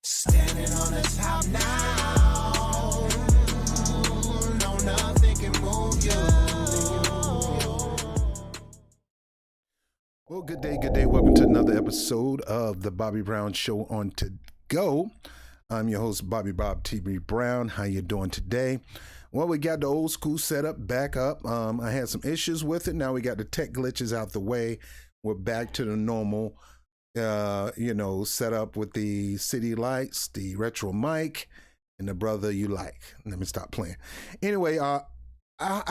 Standing on the top now. No, nothing can move you. Well, good day. Welcome to another episode of the Bobby Brown Show on To Go. I'm your host, Bobby Bob T.B. Brown. How you doing today? Well, we got the old school setup back up. I had some issues with it. Now we got the tech glitches out the way. We're back to the normal, setup with the city lights, the retro mic, and the brother you like. Let me stop playing. Anyway, I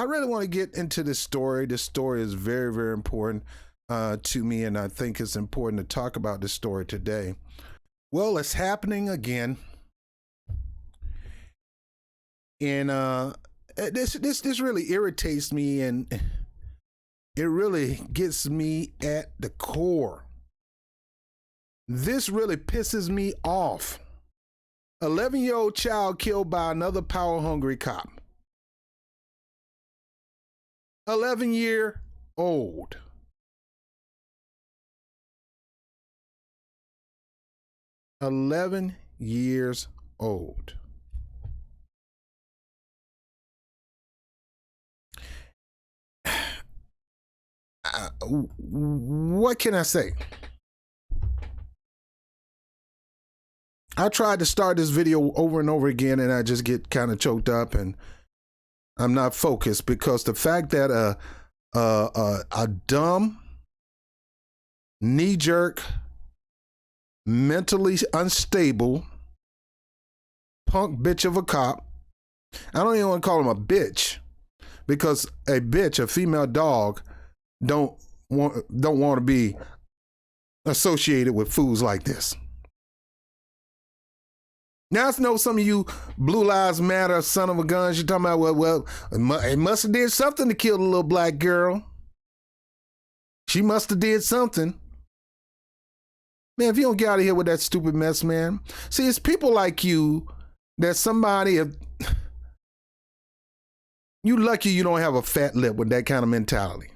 really want to get into this story. This story is very, very important to me, and I think it's important to talk about this story today. Well, it's happening again, and this really irritates me, and it really gets me at the core. This really pisses me off. 11-year-old child killed by another power-hungry cop. 11-year-old. Years old. What can I say? I tried to start this video over and over again, and I just get kind of choked up, and I'm not focused because the fact that a dumb, knee-jerk, mentally unstable punk bitch of a cop. I don't even want to call him a bitch because a bitch, a female dog, don't want to be associated with fools like this. Now I know some of you Blue Lives Matter son of a guns, you're talking about, well, it must have did something to kill the little black girl. She must have did something. Man, if you don't get out of here with that stupid mess, man. See, it's people like you that somebody, you lucky you don't have a fat lip with that kind of mentality.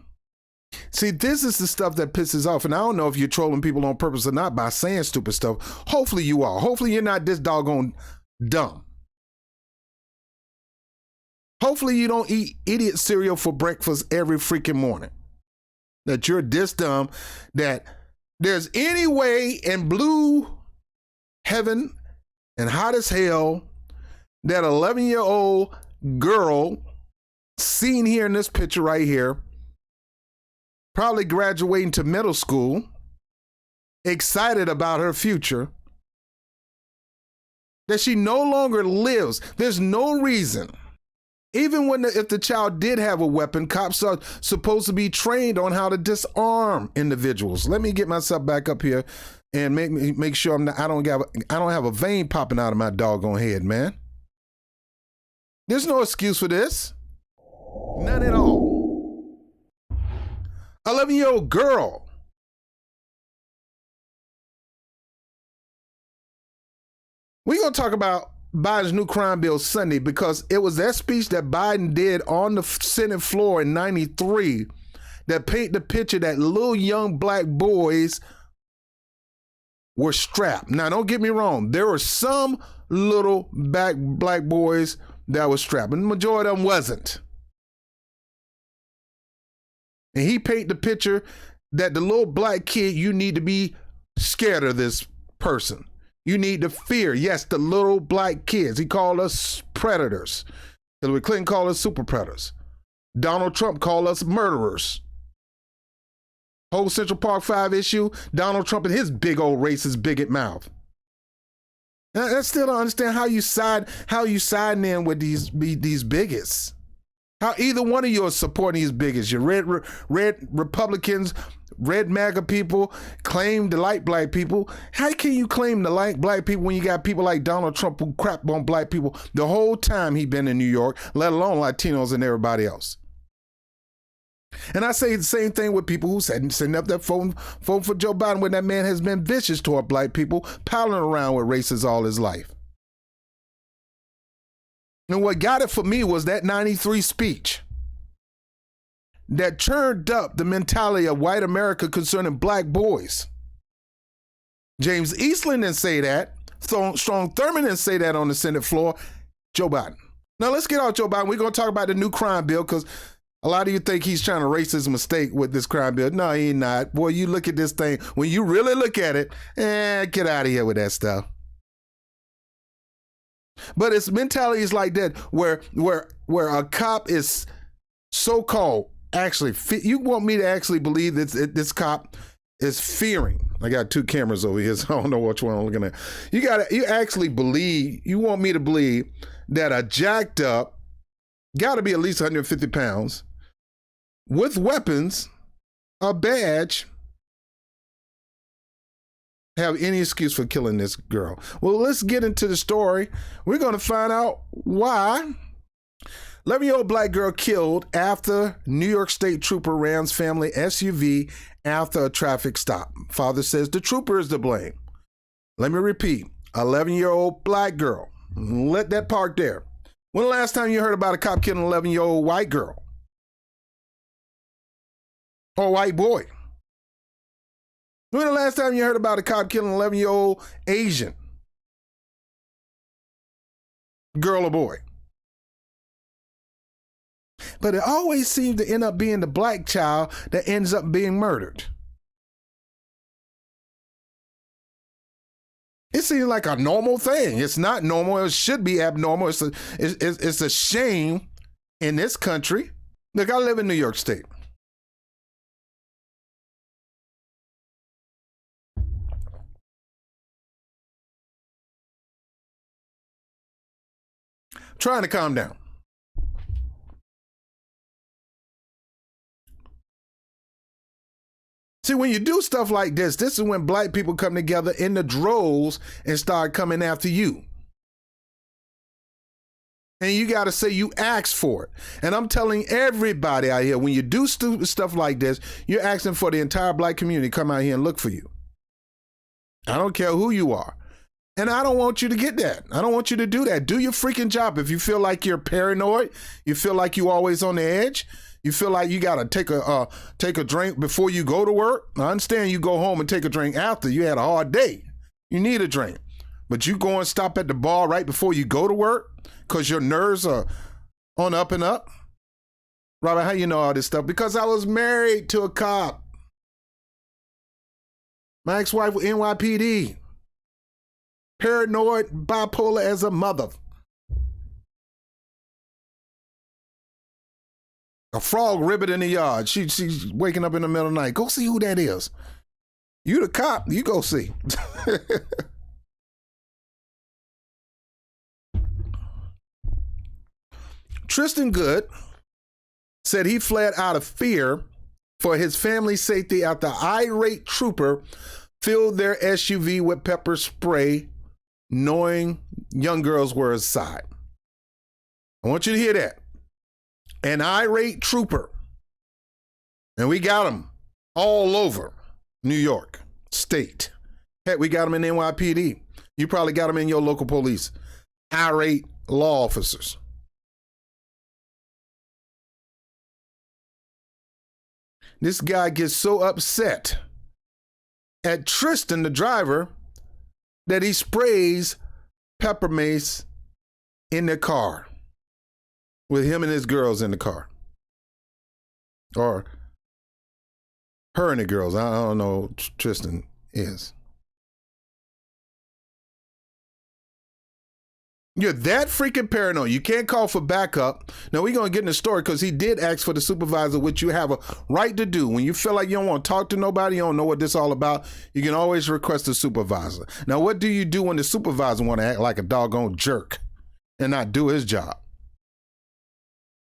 See, this is the stuff that pisses off. And I don't know if you're trolling people on purpose or not by saying stupid stuff. Hopefully you are. Hopefully you're not this doggone dumb. Hopefully you don't eat idiot cereal for breakfast every freaking morning. That you're this dumb that there's any way in blue heaven and hot as hell that 11-year-old girl seen here in this picture right here, probably graduating to middle school, excited about her future, that she no longer lives. There's no reason. Even if the child did have a weapon, cops are supposed to be trained on how to disarm individuals. Let me get myself back up here and make sure I don't have a vein popping out of my doggone head, man. There's no excuse for this. None at all. 11-year-old girl. We're going to talk about Biden's new crime bill Sunday because it was that speech that Biden did on the Senate floor in 93 that paint the picture that little young black boys were strapped. Now, don't get me wrong. There were some little black boys that were strapped, and the majority of them wasn't. And he paint the picture that the little black kid, you need to be scared of this person. You need to fear. Yes, the little black kids. He called us predators. Hillary Clinton called us super predators. Donald Trump called us murderers. Whole Central Park 5 issue, Donald Trump and his big old racist bigot mouth. I still don't understand how you siding in with these bigots. How either one of you are supporting these bigots. Your red Republicans, red MAGA people claim to like black people. How can you claim to like black people when you got people like Donald Trump who crap on black people the whole time he been in New York, let alone Latinos and everybody else? And I say the same thing with people who sitting up there voting for Joe Biden when that man has been vicious toward black people, palling around with racists all his life. And what got it for me was that 93 speech that churned up the mentality of white America concerning black boys. James Eastland didn't say that. Strong Thurmond didn't say that on the Senate floor. Joe Biden. Now let's get out Joe Biden. We're going to talk about the new crime bill because a lot of you think he's trying to erase his mistake with this crime bill. No, he's not. Boy, you look at this thing. When you really look at it, get out of here with that stuff. But it's mentalities like that where a cop is so-called actually, you want me to actually believe that this cop is fearing. I got two cameras over here, so I don't know which one I'm looking at. You actually believe, you want me to believe that a jacked up, got to be at least 150 pounds, with weapons, a badge, have any excuse for killing this girl. Well, let's get into the story. We're going to find out why. 11-year-old black girl killed after New York State trooper rams family SUV after a traffic stop. Father says the trooper is to blame. Let me repeat. 11-year-old black girl. Let that park there. When the last time you heard about a cop killing an 11-year-old white girl? Or white boy? When the last time you heard about a cop killing an 11-year-old Asian girl or boy? But it always seems to end up being the black child that ends up being murdered. It seems like a normal thing. It's not normal. It should be abnormal. It's a shame in this country. Look, I live in New York State. Trying to calm down. See, when you do stuff like this is when black people come together in the droves and start coming after you. And you got to say you asked for it. And I'm telling everybody out here, when you do stupid stuff like this, you're asking for the entire black community to come out here and look for you. I don't care who you are. And I don't want you to get that. I don't want you to do that. Do your freaking job. If you feel like you're paranoid, you feel like you're always on the edge, you feel like you got to take a drink before you go to work. I understand you go home and take a drink after. You had a hard day. You need a drink. But you go and stop at the bar right before you go to work because your nerves are on up and up. Robert, how you know all this stuff? Because I was married to a cop. My ex-wife was NYPD. Paranoid, bipolar as a mother. A frog ribbit in the yard. She's waking up in the middle of the night. Go see who that is. You the cop, you go see. Tristan Good said he fled out of fear for his family's safety after irate trooper filled their SUV with pepper spray, knowing young girls were inside. I want you to hear that. An irate trooper. And we got them all over New York State. Heck, we got them in NYPD. You probably got them in your local police. Irate law officers. This guy gets so upset at Tristan, the driver, that he sprays pepper mace in their car with him and his girls in the car. Or her and the girls. I don't know who Tristan is. You're that freaking paranoid. You can't call for backup. Now, we're going to get in the story because he did ask for the supervisor, which you have a right to do. When you feel like you don't want to talk to nobody, you don't know what this is all about, you can always request a supervisor. Now, what do you do when the supervisor want to act like a doggone jerk and not do his job?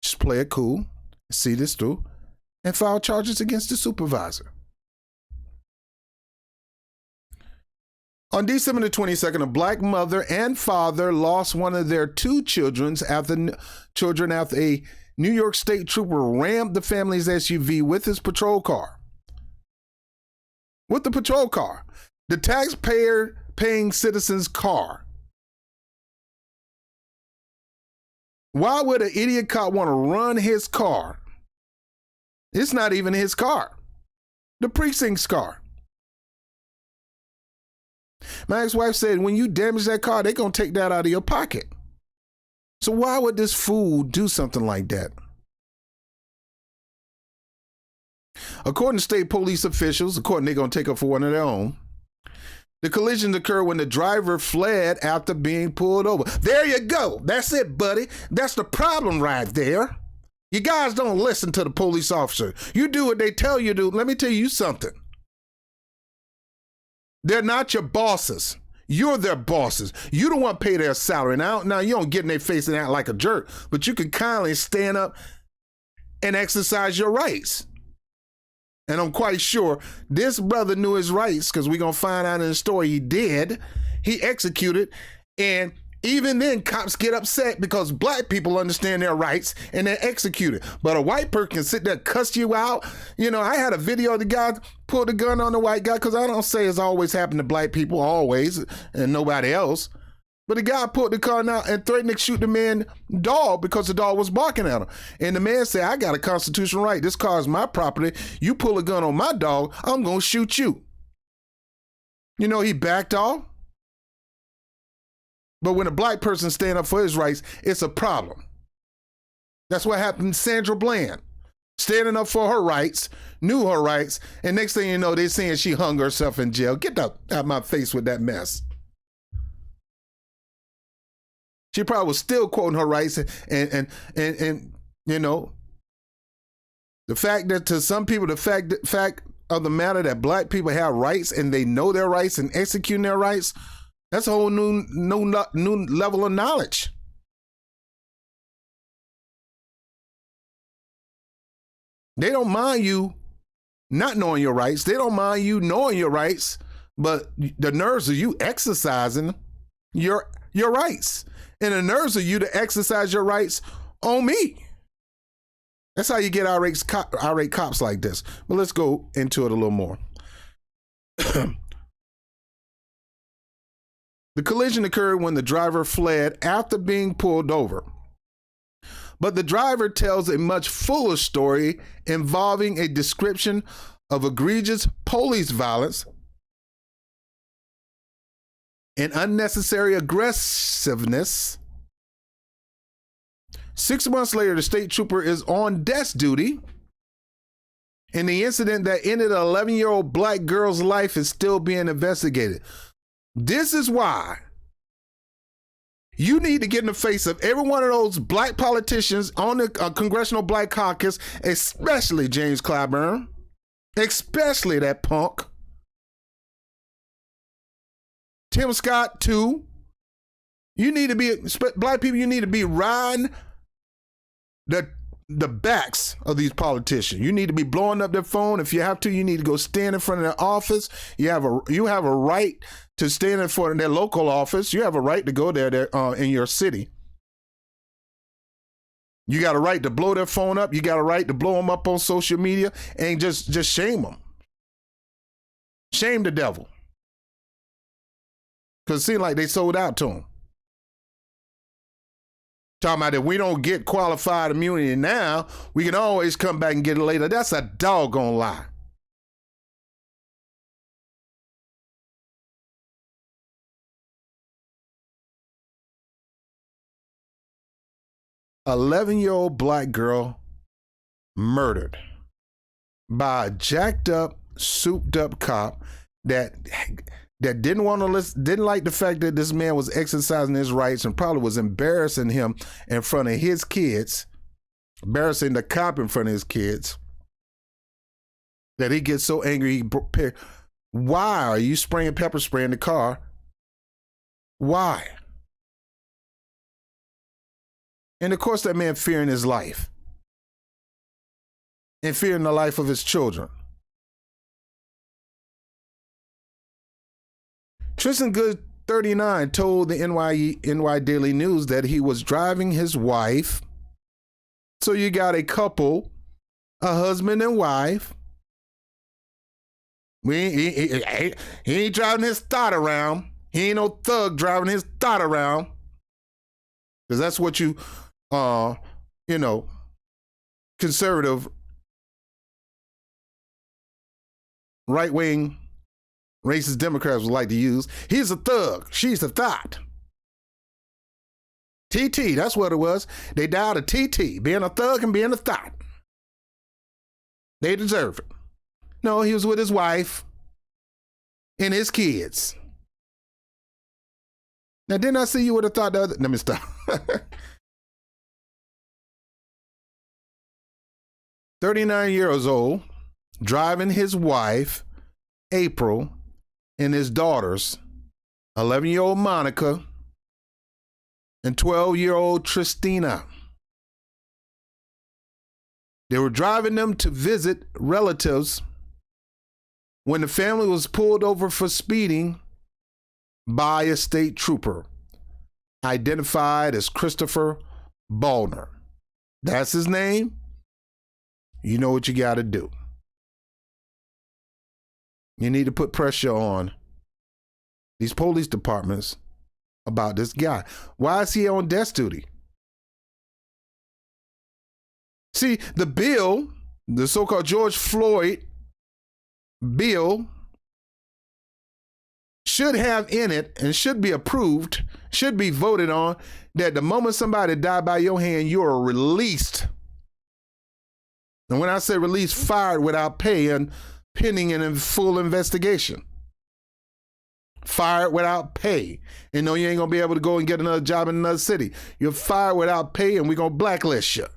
Just play it cool, see this through, and file charges against the supervisor. On December the 22nd, a black mother and father lost one of their two children after a New York State trooper rammed the family's SUV with his patrol car. With the patrol car, the taxpayer-paying citizen's car. Why would an idiot cop want to run his car? It's not even his car. The precinct's car. My ex-wife said, when you damage that car, they're going to take that out of your pocket. So why would this fool do something like that? According to state police officials, they're going to take her for one of their own. The collision occurred when the driver fled after being pulled over. There you go. That's it, buddy. That's the problem right there. You guys don't listen to the police officer. You do what they tell you to do. Let me tell you something. They're not your bosses. You're their bosses. You don't want to pay their salary. Now you don't get in their face and act like a jerk, but you can kindly stand up and exercise your rights. And I'm quite sure this brother knew his rights, because we're going to find out in the story he did. He executed. And even then, cops get upset because black people understand their rights and they're executed. But a white person can sit there and cuss you out. You know, I had a video of the guy pull the gun on the white guy, because I don't say it's always happened to black people, always, and nobody else. But the guy pulled the gun out and threatened to shoot the man's dog because the dog was barking at him. And the man said, I got a constitutional right. This car is my property. You pull a gun on my dog, I'm going to shoot you. You know, he backed off. But when a black person stand up for his rights, it's a problem. That's what happened to Sandra Bland. Standing up for her rights, knew her rights, and next thing you know, they're saying she hung herself in jail. Get out of my face with that mess. She probably was still quoting her rights, and you know, the fact that to some people, the fact of the matter that black people have rights and they know their rights and executing their rights, that's a whole new level of knowledge. They don't mind you not knowing your rights. They don't mind you knowing your rights, but the nerves of you exercising your rights. And the nerves of you to exercise your rights on me. That's how you get irate cops like this. But let's go into it a little more. The collision occurred when the driver fled after being pulled over. But the driver tells a much fuller story involving a description of egregious police violence and unnecessary aggressiveness. 6 months later, the state trooper is on desk duty, and the incident that ended an 11-year-old black girl's life is still being investigated. This is why you need to get in the face of every one of those black politicians on the Congressional Black Caucus, especially James Clyburn, especially that punk. Tim Scott, too. You need to be, black people, you need to be riding the backs of these politicians. You need to be blowing up their phone. If you have to, you need to go stand in front of their office. You have a right to stand in front of their local office. You have a right to go there in your city. You got a right to blow their phone up. You got a right to blow them up on social media and just shame them. Shame the devil. Because it seems like they sold out to him. Talking about that we don't get qualified immunity now, we can always come back and get it later. That's a doggone lie. An 11-year-old black girl murdered by a jacked up, souped up cop that didn't want to listen, didn't like the fact that this man was exercising his rights and probably was embarrassing him in front of his kids, embarrassing the cop in front of his kids, that he gets so angry. Why are you spraying pepper spray in the car? Why? And of course, that man fearing his life and fearing the life of his children. Tristan Good, 39, told the NY Daily News that he was driving his wife. So you got a couple, a husband and wife. He ain't driving his thought around. He ain't no thug driving his thought around. Because that's what you, conservative, right-wing racist Democrats would like to use. He's a thug. She's a thought. TT, that's what it was. They died of TT, being a thug and being a thought. They deserve it. No, he was with his wife and his kids. Now, didn't I see you would have thought the other? Let me stop. 39 years old, driving his wife, April, and his daughters, 11-year-old Monica and 12-year-old Tristina. They were driving them to visit relatives when the family was pulled over for speeding by a state trooper, identified as Christopher Ballner. That's his name. You know what you got to do. You need to put pressure on these police departments about this guy. Why is he on desk duty? See, the bill, the so-called George Floyd bill, should have in it and should be approved, should be voted on, that the moment somebody died by your hand, you are released. And when I say released, fired without pay and pending in full investigation. Fired without pay. And no, you ain't going to be able to go and get another job in another city. You're fired without pay and we're going to blacklist you.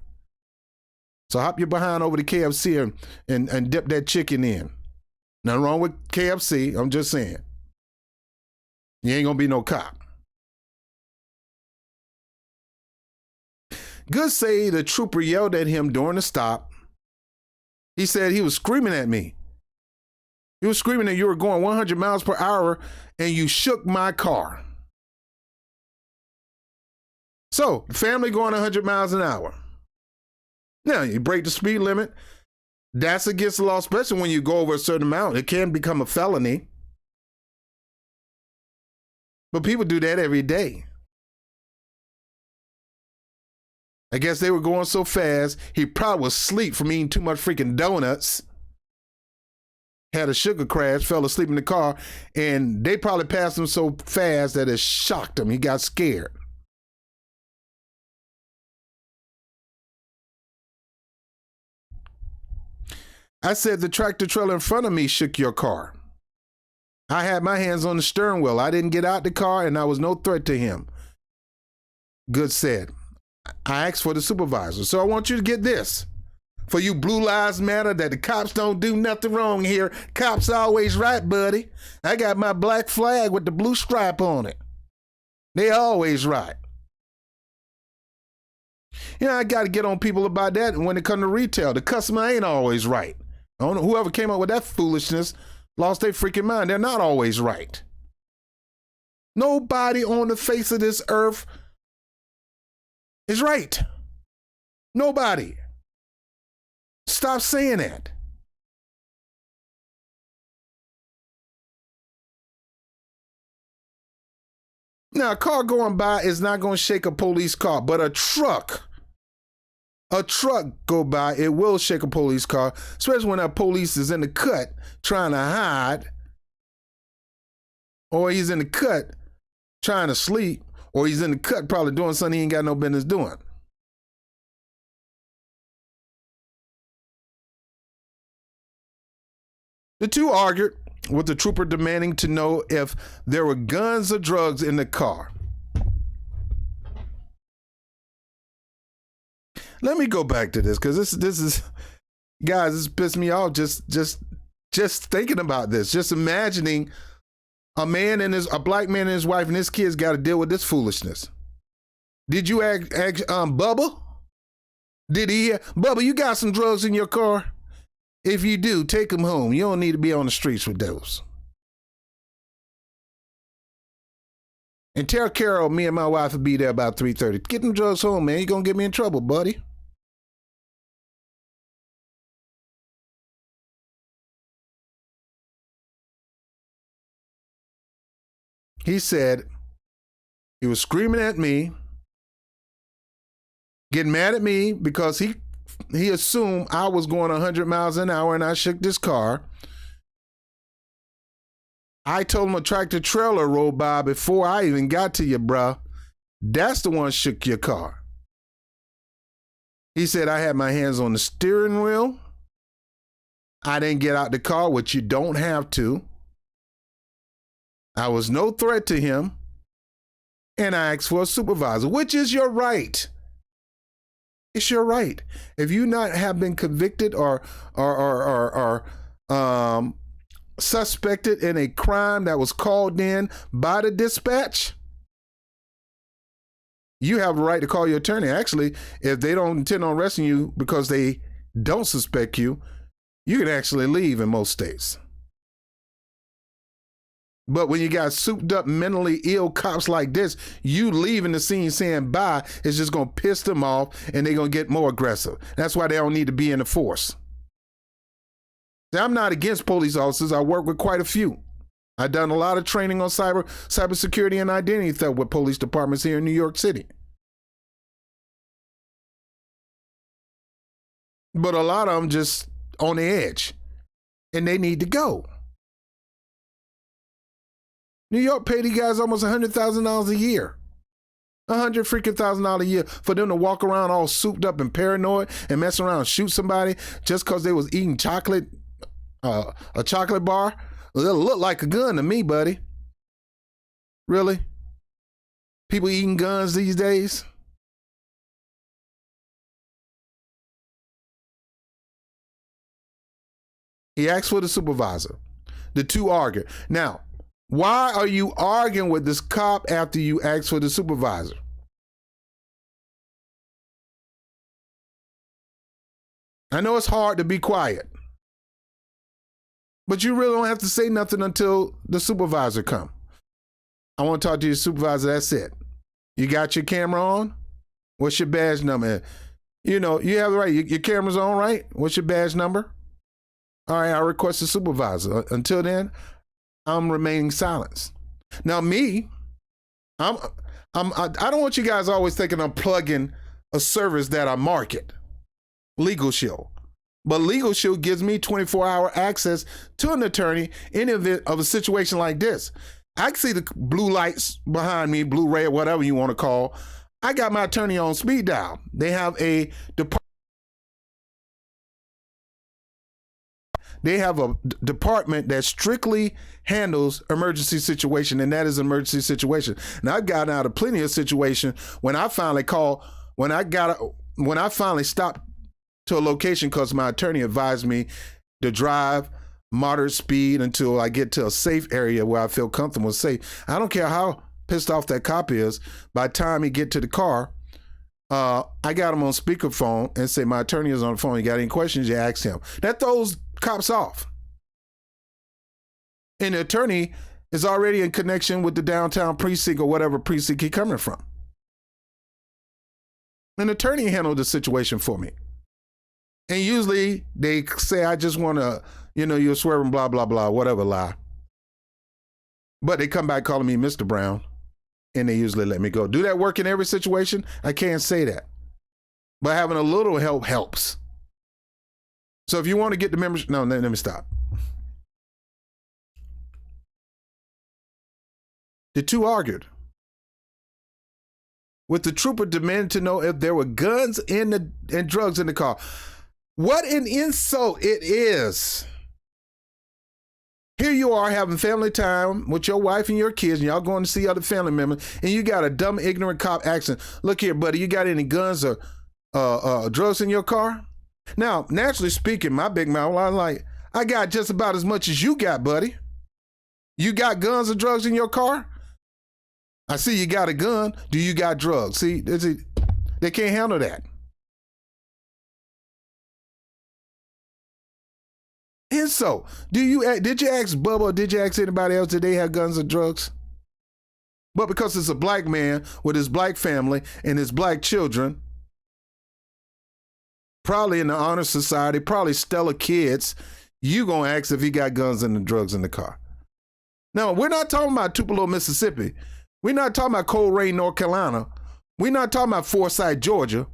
So hop your behind over to KFC and dip that chicken in. Nothing wrong with KFC. I'm just saying. You ain't going to be no cop. Good say the trooper yelled at him during the stop. He said he was screaming at me. He was screaming that you were going 100 miles per hour and you shook my car. So, family going 100 miles an hour. Now, you break the speed limit. That's against the law, especially when you go over a certain amount. It can become a felony. But people do that every day. I guess they were going so fast, he probably was asleep from eating too much freaking donuts. Had a sugar crash, fell asleep in the car, and they probably passed him so fast that it shocked him. He got scared. I said the tractor trailer in front of me shook your car. I had my hands on the steering wheel. I didn't get out the car, and I was no threat to him. Good said. I asked for the supervisor, so I want you to get this. For you blue lives matter that the cops don't do nothing wrong here. Cops always right, buddy. I got my black flag with the blue stripe on it. They always right. You know, I got to get on people about that when it comes to retail. The customer ain't always right. I don't know, whoever came up with that foolishness lost their freaking mind. They're not always right. Nobody on the face of this earth is right. Nobody. Stop saying that. Now, a car going by is not going to shake a police car, but a truck go by, it will shake a police car, especially when that police is in the cut trying to hide, or he's in the cut trying to sleep, or he's in the cut probably doing something he ain't got no business doing. The two argued, with the trooper demanding to know if there were guns or drugs in the car. Let me go back to this because this is, guys, this pissed me off just thinking about this. Just imagining a black man and his wife and his kids got to deal with this foolishness. Did you ask Bubba? Did he? Bubba, you got some drugs in your car? If you do, take them home. You don't need to be on the streets with those. And tell Carol, me and my wife will be there about 3:30. Get them drugs home, man. You're going to get me in trouble, buddy. He said he was screaming at me, getting mad at me because he assumed I was going 100 miles an hour and I shook this car. I told him a tractor trailer rolled by before I even got to you, bruh. That's the one shook your car. He said, I had my hands on the steering wheel. I didn't get out the car, which you don't have to. I was no threat to him. And I asked for a supervisor, which is your right. It's your right. If you not have been convicted or suspected in a crime that was called in by the dispatch, you have a right to call your attorney. Actually, if they don't intend on arresting you because they don't suspect you, you can actually leave in most states. But when you got souped up, mentally ill cops like this, you leaving the scene saying bye is just going to piss them off and they're going to get more aggressive. That's why they don't need to be in the force. Now, I'm not against police officers. I work with quite a few. I've done a lot of training on cybersecurity and identity theft with police departments here in New York City. But a lot of them just on the edge and they need to go. New York paid these guys almost $100,000 a year. $100,000 a year for them to walk around all souped up and paranoid and mess around and shoot somebody just because they was eating chocolate, a chocolate bar. It'll look like a gun to me, buddy. Really? People eating guns these days? He asked for the supervisor. The two argued. Now, why are you arguing with this cop after you asked for the supervisor? I know it's hard to be quiet, but you really don't have to say nothing until the supervisor comes. I want to talk to your supervisor, that's it. You got your camera on? What's your badge number? You know, you have the right, your camera's on, right? What's your badge number? All right, I request a supervisor. Until then, I'm remaining silent. Now, me, I don't want you guys always thinking I'm plugging a service that I market, Legal Shield. But Legal Shield gives me 24-hour access to an attorney in the event of a situation like this. I can see the blue lights behind me, blue, red, whatever you want to call. I got my attorney on speed dial. They have a department. They have a department that strictly handles emergency situation, and that is an emergency situation. Now, I've gotten out of plenty of situations when I finally stopped to a location because my attorney advised me to drive moderate speed until I get to a safe area where I feel comfortable and safe. I don't care how pissed off that cop is. By the time he get to the car, I got him on speakerphone and say, my attorney is on the phone. You got any questions? You ask him. That throws cops off. And the attorney is already in connection with the downtown precinct or whatever precinct he's coming from. An attorney handled the situation for me. And usually they say, I just want to, you're swearing, blah, blah, blah, whatever lie. But they come back calling me Mr. Brown, and they usually let me go. Do that work in every situation? I can't say that. But having a little help helps. So if you want to get the membership, no, let me stop. The two argued, with the trooper demanding to know if there were guns and drugs in the car. What an insult it is. Here you are having family time with your wife and your kids, and y'all going to see other family members, and you got a dumb, ignorant cop asking, look here, buddy, you got any guns or drugs in your car? Now, naturally speaking, my big mouth, I'm like, I got just about as much as you got, buddy. You got guns or drugs in your car? I see you got a gun. Do you got drugs? See, they can't handle that. And so, did you ask Bubba or did you ask anybody else, did they have guns or drugs? But because it's a black man with his black family and his black children, probably in the honor society, probably stellar kids, you gonna ask if he got guns and the drugs in the car. Now, we're not talking about Tupelo, Mississippi. We're not talking about Coleraine, North Carolina. We're not talking about Forsyth, Georgia.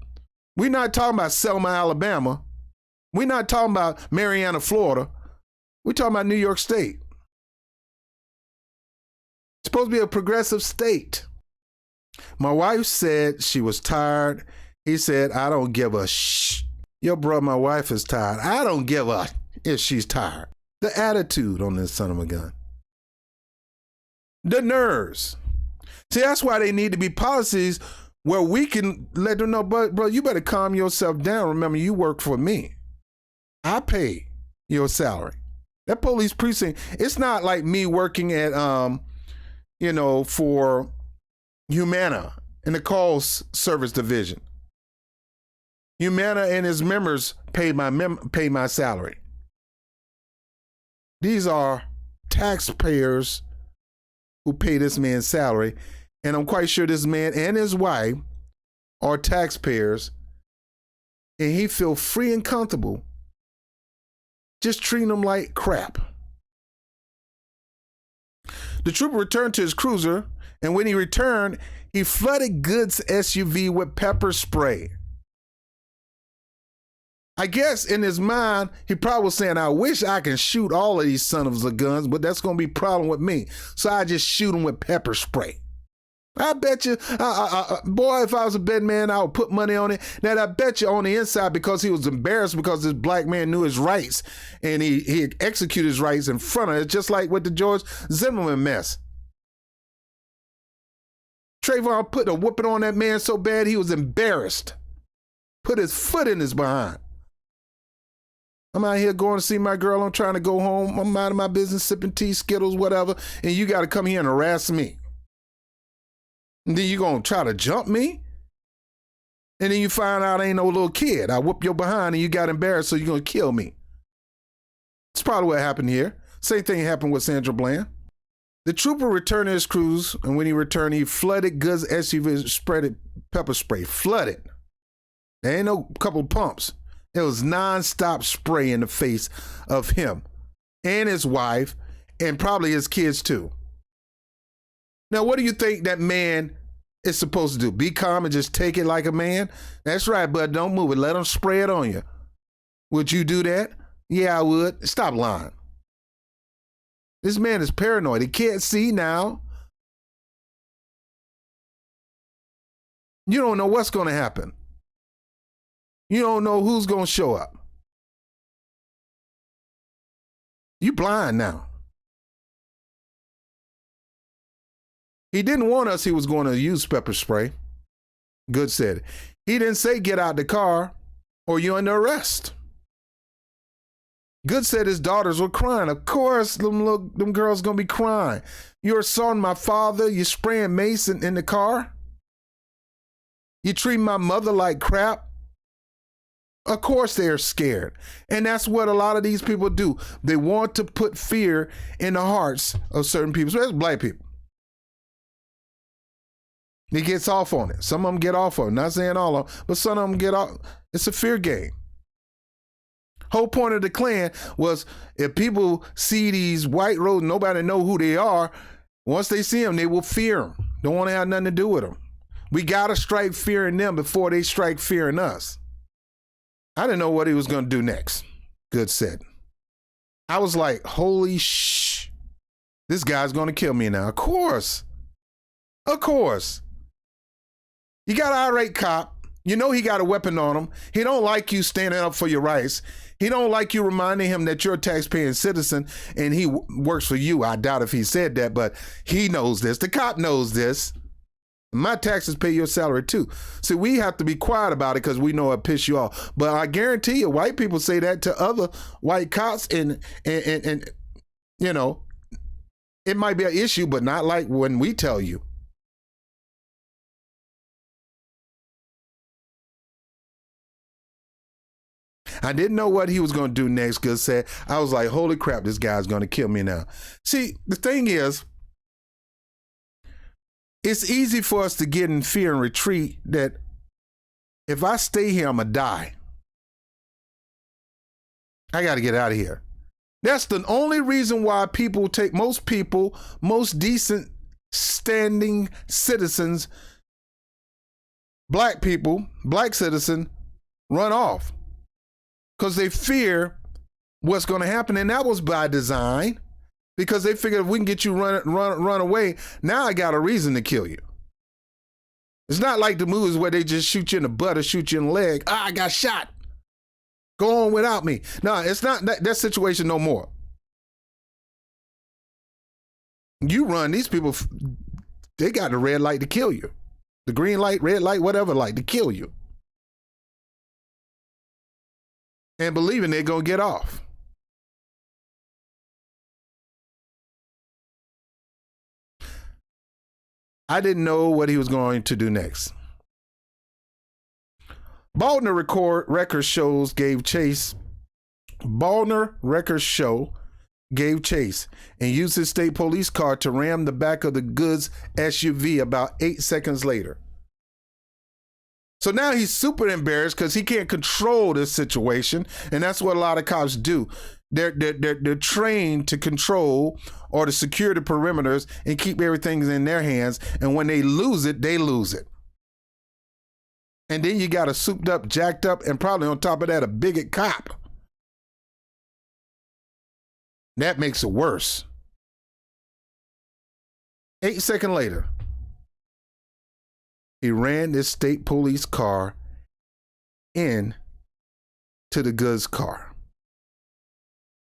We're not talking about Selma, Alabama. We're not talking about Marianna, Florida. We're talking about New York State. It's supposed to be a progressive state. My wife said she was tired. He said, I don't give a shh. Yo, bro, my wife is tired. I don't give a if she's tired. The attitude on this son of a gun. The nerves. See, that's why they need to be policies where we can let them know, but bro, you better calm yourself down. Remember, you work for me. I pay your salary. That police precinct, it's not like me working at, for Humana in the calls service division. Humana and his members pay my salary. These are taxpayers who pay this man's salary, and I'm quite sure this man and his wife are taxpayers, and he feels free and comfortable just treating them like crap. The trooper returned to his cruiser, and when he returned, he flooded Good's SUV with pepper spray. I guess in his mind, he probably was saying, I wish I can shoot all of these sons of guns, but that's going to be a problem with me. So I just shoot them with pepper spray. I bet you, boy, if I was a bed man, I would put money on it. Now, I bet you on the inside, because he was embarrassed because this black man knew his rights and he executed his rights in front of it, just like with the George Zimmerman mess. Trayvon put a whooping on that man so bad he was embarrassed. Put his foot in his behind. I'm out here going to see my girl. I'm trying to go home. I'm minding my business, sipping tea, Skittles, whatever. And you got to come here and harass me. And then you going to try to jump me? And then you find out I ain't no little kid. I whoop your behind and you got embarrassed, so you're going to kill me. It's probably what happened here. Same thing happened with Sandra Bland. The trooper returned to his cruise, and when he returned, he flooded Good's SUV, spread pepper spray. Flooded. There ain't no couple pumps. It was nonstop spray in the face of him and his wife and probably his kids too. Now, what do you think that man is supposed to do? Be calm and just take it like a man? That's right, bud. Don't move it. Let him spray it on you. Would you do that? Yeah, I would. Stop lying. This man is paranoid. He can't see now. You don't know what's going to happen. You don't know who's going to show up. You blind now. He didn't warn us he was going to use pepper spray. Good said it. He didn't say get out the car or you're under arrest. Good said his daughters were crying. Of course, them girls going to be crying. You're assaulting my father. You're spraying mace in the car. You treat my mother like crap. Of course they're scared. And that's what a lot of these people do. They want to put fear in the hearts of certain people, especially black people. He gets off on it. Some of them get off on it. Not saying all of them, but some of them get off. It's a fear game. Whole point of the Klan was if people see these white roads, nobody know who they are. Once they see them, they will fear them. Don't want to have nothing to do with them. We got to strike fear in them before they strike fear in us. I didn't know what he was going to do next. Good said. I was like, holy shh. This guy's going to kill me now. Of course. Of course. You got an irate cop. You know he got a weapon on him. He don't like you standing up for your rights. He don't like you reminding him that you're a taxpaying citizen and he works for you. I doubt if he said that, but he knows this. The cop knows this. My taxes pay your salary too. See, we have to be quiet about it because we know it piss you off. But I guarantee you, white people say that to other white cops, and you know, it might be an issue, but not like when we tell you. I didn't know what he was going to do next because I was like, holy crap, this guy's going to kill me now. See, the thing is, it's easy for us to get in fear and retreat that if I stay here, I'm going to die. I got to get out of here. That's the only reason why most decent standing citizens, black people, black citizen, run off. Because they fear what's going to happen. And that was by design. because they figured if we can get you run away, now I got a reason to kill you. It's not like the movies where they just shoot you in the butt or shoot you in the leg. I got shot. Go on without me. No, it's not that situation no more. You run, these people, they got the red light to kill you. The green light, red light, whatever light to kill you. And believing they're going to get off. I didn't know what he was going to do next. Baldner Records shows gave chase. Baldner Records show gave chase and used his state police car to ram the back of the goods SUV about 8 seconds later. So now he's super embarrassed because he can't control this situation, and that's what a lot of cops do. They're trained to control or to secure the perimeters and keep everything in their hands. And when they lose it, they lose it. And then you got a souped up, jacked up, and probably on top of that, a bigot cop. That makes it worse. 8 seconds later, he ran this state police car in to the Goods car.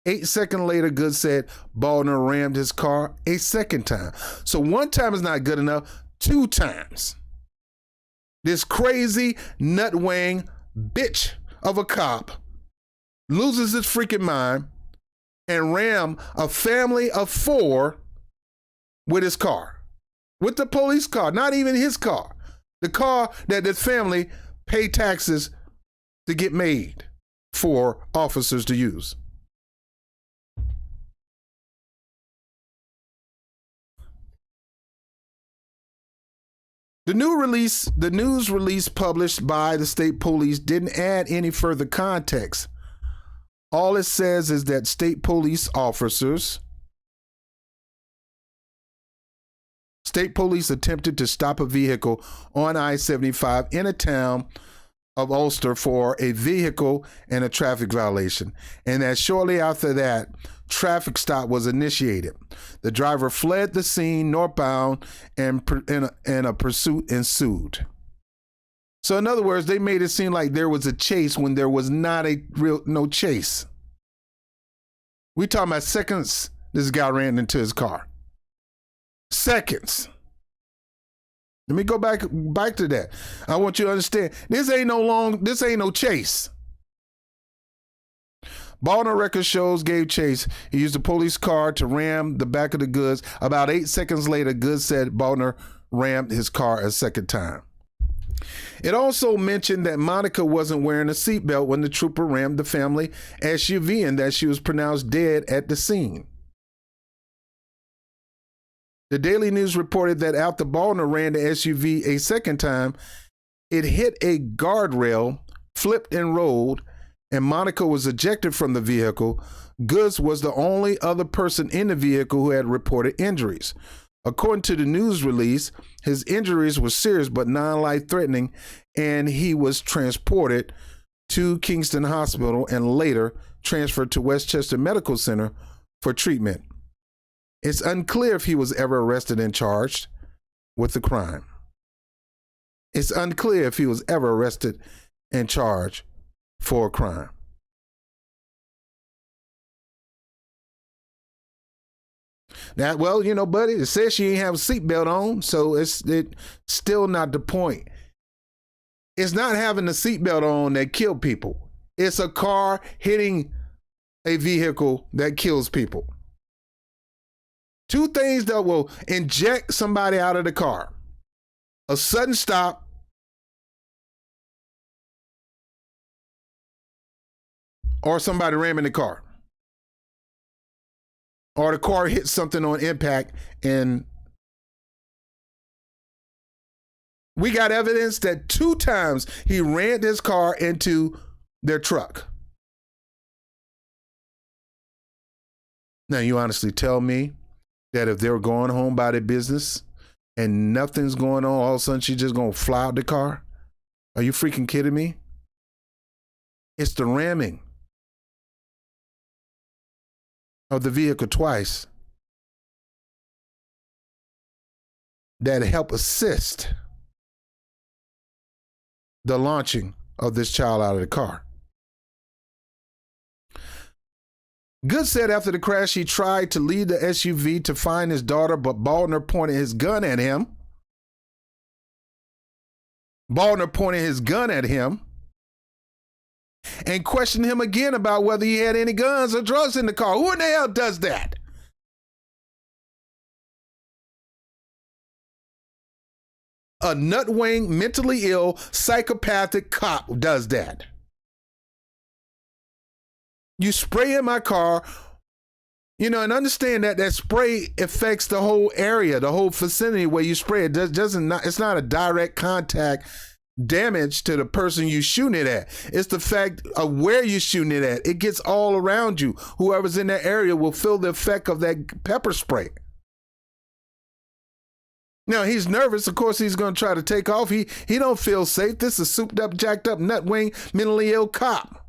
8 seconds later, Goods said Baldner rammed his car a second time. So one time is not good enough, 2 times. This crazy nutwang bitch of a cop loses his freaking mind and ram a family of 4 with his car. With the police car, not even his car. The car that this family pay taxes to get made for officers to use. The news release published by the state police didn't add any further context. All it says is that state police attempted to stop a vehicle on I-75 in a town of Ulster for a vehicle and a traffic violation, and that shortly after that, traffic stop was initiated. The driver fled the scene northbound and a pursuit ensued. So in other words, they made it seem like there was a chase when there was not no chase. We talking about seconds this guy ran into his car. Seconds. Let me go back to that. I want you to understand, this ain't no chase. Baldner Records shows gave chase. He used a police car to ram the back of the Goods. About 8 seconds later, Goods said Baldner rammed his car a second time. It also mentioned that Monica wasn't wearing a seatbelt when the trooper rammed the family SUV and that she was pronounced dead at the scene. The Daily News reported that after Baldner ran the SUV a second time, it hit a guardrail, flipped and rolled, and Monica was ejected from the vehicle. Goods was the only other person in the vehicle who had reported injuries. According to the news release, his injuries were serious but non-life-threatening, and he was transported to Kingston Hospital and later transferred to Westchester Medical Center for treatment. It's unclear if he was ever arrested and charged with the crime. It's unclear if he was ever arrested and charged for a crime. Now, well, buddy, it says she ain't have a seatbelt on, so it's still not the point. It's not having a seatbelt on that kill people. It's a car hitting a vehicle that kills people. 2 things that will inject somebody out of the car: a sudden stop or somebody ramming the car, or the car hits something on impact. And we got evidence that 2 times he ran his car into their truck. Now, you honestly tell me that if they're going home by their business and nothing's going on, all of a sudden she's just going to fly out the car? Are you freaking kidding me? It's the ramming of the vehicle twice that help assist the launching of this child out of the car. Good said after the crash, he tried to lead the SUV to find his daughter, but Baldner pointed his gun at him. And questioned him again about whether he had any guns or drugs in the car. Who in the hell does that? A nutwing, mentally ill, psychopathic cop does that. You spray in my car, and understand that spray affects the whole area, the whole vicinity where you spray it. It's not a direct contact damage to the person you shooting it at. It's the fact of where you're shooting it at. It gets all around you. Whoever's in that area will feel the effect of that pepper spray. Now, he's nervous. Of course, he's going to try to take off. He don't feel safe. This is a souped up, jacked up, nutwing, mentally ill cop.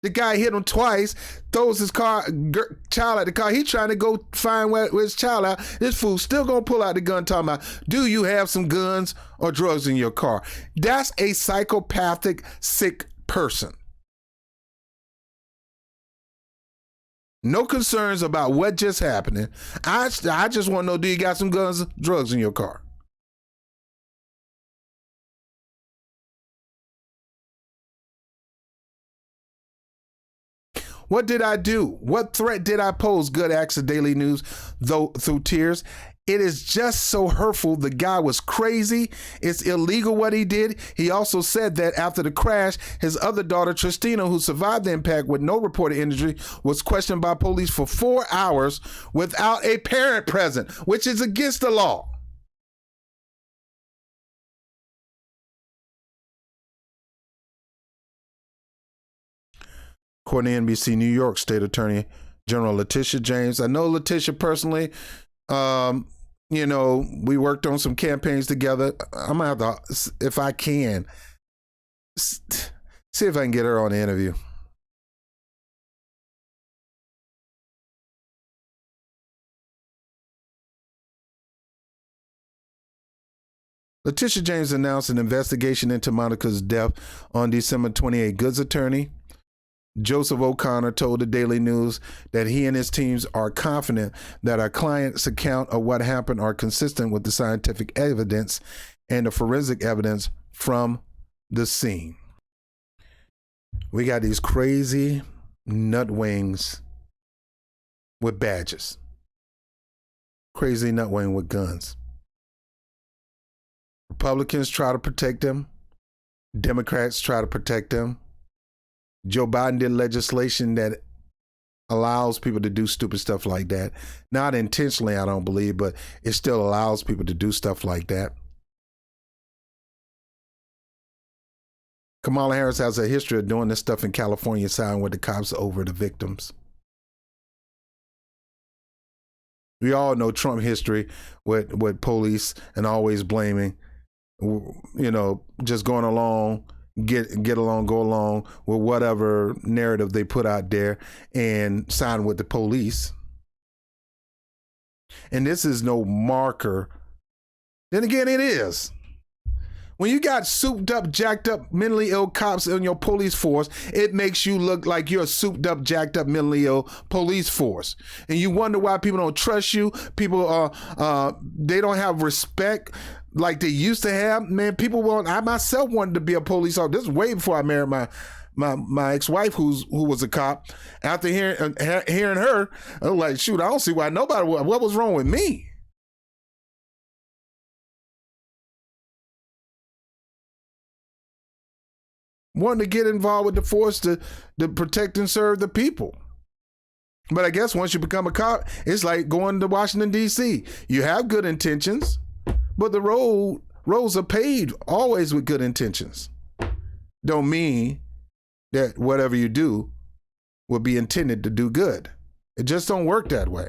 The guy hit him twice, throws his child at the car. He's trying to go find where his child at. This fool still going to pull out the gun talking about, do you have some guns or drugs in your car? That's a psychopathic, sick person. No concerns about what just happened. I just want to know, do you got some guns, drugs in your car? What did I do? What threat did I pose? Good acts of Daily News, though through tears. It is just so hurtful. The guy was crazy. It's illegal what he did. He also said that after the crash, his other daughter, Tristina, who survived the impact with no reported injury, was questioned by police for 4 hours without a parent present, which is against the law. According to NBC New York State Attorney General Letitia James. I know Letitia personally. We worked on some campaigns together. I'm going to have to, if I can, see if I can get her on the interview. Letitia James announced an investigation into Monica's death on December 28. Good's attorney, Joseph O'Connor, told the Daily News that he and his teams are confident that our client's account of what happened are consistent with the scientific evidence and the forensic evidence from the scene. We got these crazy nutwings with badges. Crazy nutwing with guns. Republicans try to protect them. Democrats try to protect them. Joe Biden did legislation that allows people to do stupid stuff like that. Not intentionally, I don't believe, but it still allows people to do stuff like that. Kamala Harris has a history of doing this stuff in California, siding with the cops over the victims. We all know Trump history with police and always blaming, just going along, get along, go along with whatever narrative they put out there and sign with the police. And this is no marker. Then again, it is. When you got souped up, jacked up, mentally ill cops in your police force, it makes you look like you're a souped up, jacked up, mentally ill police force. And you wonder why people don't trust you. People they don't have respect like they used to have. Man, I myself wanted to be a police officer. This is way before I married my ex-wife who was a cop. After hearing her, I was like, shoot, I don't see why nobody, what was wrong with me? Wanting to get involved with the force to protect and serve the people. But I guess once you become a cop, it's like going to Washington, D.C. You have good intentions, but the roads are paved always with good intentions. Don't mean that whatever you do will be intended to do good. It just don't work that way.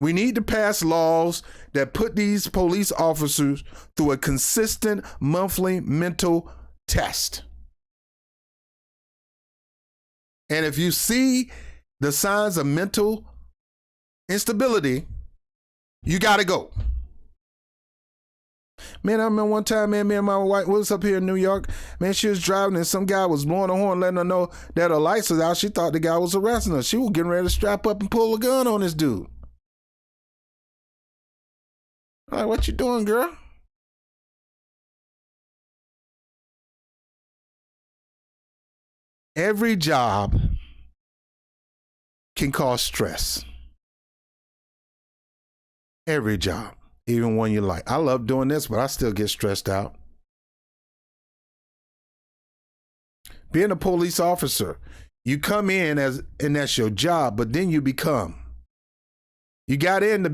We need to pass laws that put these police officers through a consistent monthly mental test. And if you see the signs of mental instability, You got to go. Man, I remember one time, man, me and my wife was up here in New York. Man, she was driving and some guy was blowing the horn, letting her know that her lights was out. She thought the guy was arresting her. She was getting ready to strap up and pull a gun on this dude. I'm like, what you doing, girl? Every job can cause stress. Every job, even one you like. I love doing this, but I still get stressed out. Being a police officer, you come in and that's your job, but then you become. You got in to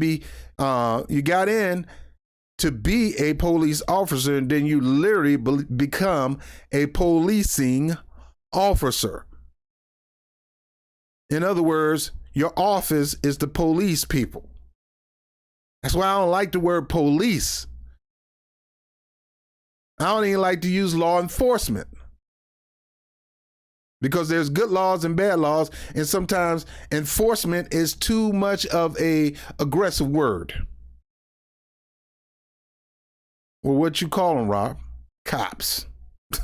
be a police officer, and then you literally become a policing officer. In other words, your office is the police people. That's why I don't like the word police. I don't even like to use law enforcement, because there's good laws and bad laws, and sometimes enforcement is too much of a aggressive word. Well, what you call them, Rob? Cops.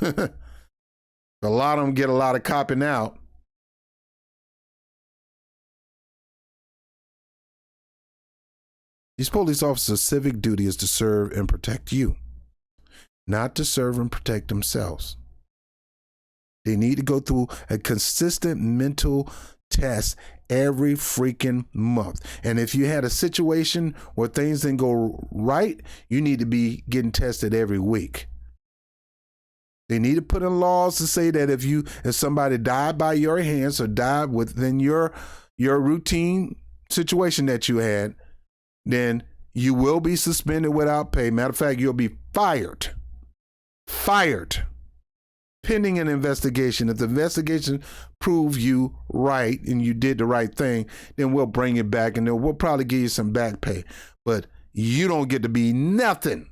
A lot of them get a lot of copping out. These police officers' civic duty is to serve and protect you, not to serve and protect themselves. They need to go through a consistent mental test every freaking month. And if you had a situation where things didn't go right, you need to be getting tested every week. They need to put in laws to say that if somebody died by your hands or died within your routine situation that you had, then you will be suspended without pay. Matter of fact, you'll be fired. Pending an investigation. If the investigation proves you right and you did the right thing, then we'll bring you back and then we'll probably give you some back pay. But you don't get to be nothing.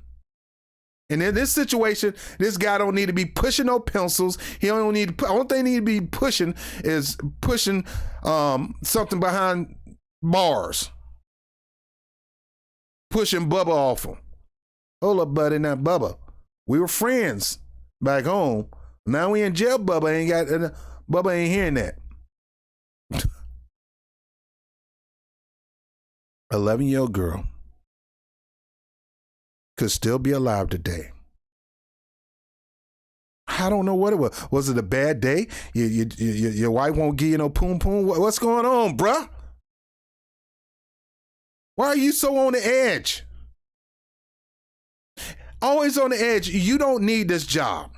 And in this situation, this guy don't need to be pushing no pencils. He don't need. Only thing he need to be pushing is pushing something behind bars. Pushing Bubba off him. Hold up, buddy. Now, Bubba, we were friends back home. Now we in jail. Bubba ain't hearing that. 11-year-old girl could still be alive today. I don't know what it was. Was it a bad day? Your wife won't give you no poom poom? What's going on, bruh? Why are you so on the edge? Always on the edge. You don't need this job.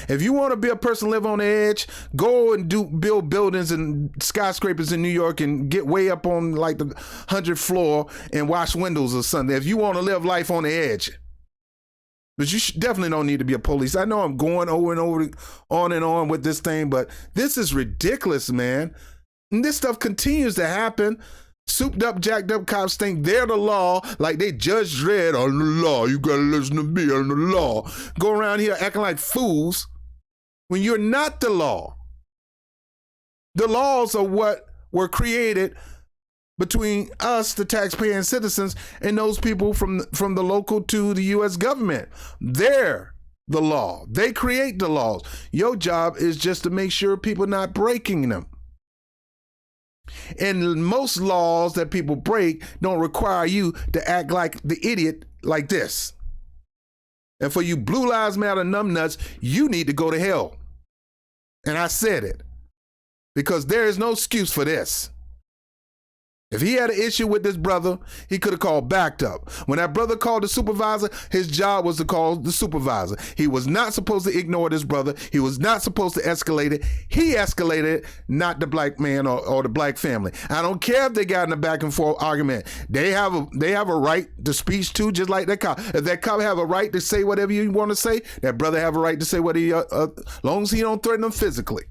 If you want to be a person live on the edge, go and build buildings and skyscrapers in New York and get way up on like the 100th floor and wash windows or something. If you want to live life on the edge. But you definitely don't need to be a police. I know I'm going on and on with this thing, but this is ridiculous, man. And this stuff continues to happen. Souped up, jacked up cops think they're the law, like they Judge Dredd on the law. You gotta listen to me on the law. Go around here acting like fools when you're not the law. The laws are what were created between us, the taxpaying citizens, and those people from the local to the U.S. government. They're the law. They create the laws. Your job is just to make sure people are not breaking them. And most laws that people break don't require you to act like the idiot like this. And for you Blue Lives Matter numbnuts, you need to go to hell. And I said it. Because there is no excuse for this. If he had an issue with this brother, he could have called backed up. When that brother called the supervisor, his job was to call the supervisor. He was not supposed to ignore this brother. He was not supposed to escalate it. He escalated it, not the black man or the black family. I don't care if they got in a back and forth argument. They have a right to speech too, just like that cop. If that cop have a right to say whatever you want to say, that brother have a right to say what as long as he don't threaten them physically.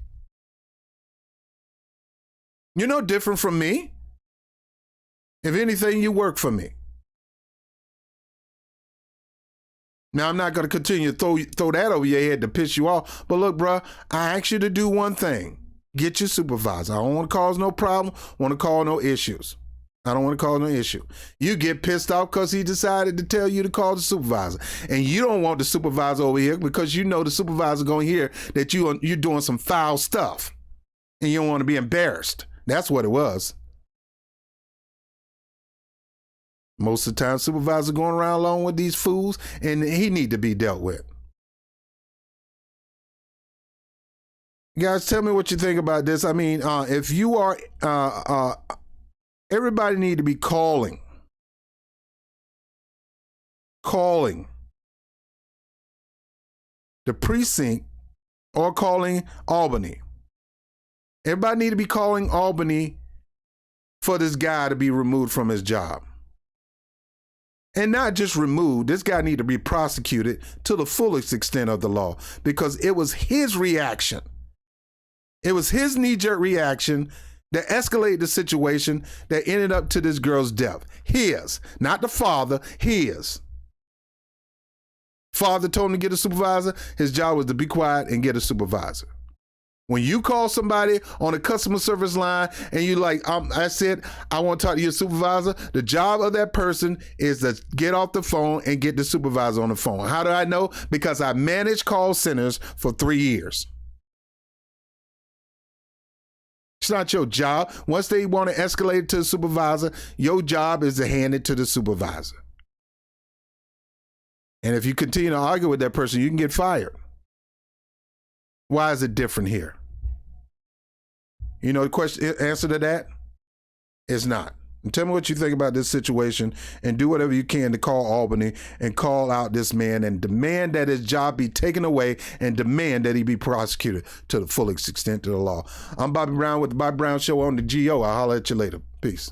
You're no different from me. If anything, you work for me. Now, I'm not going to continue to throw that over your head to piss you off. But look, bro, I ask you to do one thing. Get your supervisor. I don't want to cause no problem, want to cause no issues. I don't want to cause no issue. You get pissed off because he decided to tell you to call the supervisor. And you don't want the supervisor over here because you know the supervisor going to hear that you're doing some foul stuff. And you don't want to be embarrassed. That's what it was. Most of the time, supervisor going around along with these fools, and he need to be dealt with. Guys, tell me what you think about this. I mean, if you are, everybody need to be calling the precinct or calling Albany. Everybody need to be calling Albany for this guy to be removed from his job. And not just removed, this guy need to be prosecuted to the fullest extent of the law because it was his reaction. It was his knee-jerk reaction that escalated the situation that ended up to this girl's death. His, not the father, his. Father told him to get a supervisor. His job was to be quiet and get a supervisor. When you call somebody on a customer service line and you like, I said, I want to talk to your supervisor, the job of that person is to get off the phone and get the supervisor on the phone. How do I know? Because I managed call centers for 3 years. It's not your job. Once they want to escalate it to the supervisor, your job is to hand it to the supervisor. And if you continue to argue with that person, you can get fired. Why is it different here? You know, the answer to that is not. And tell me what you think about this situation and do whatever you can to call Albany and call out this man and demand that his job be taken away and demand that he be prosecuted to the fullest extent of the law. I'm Bobby Brown with the Bobby Brown Show on the GO. I'll holler at you later. Peace.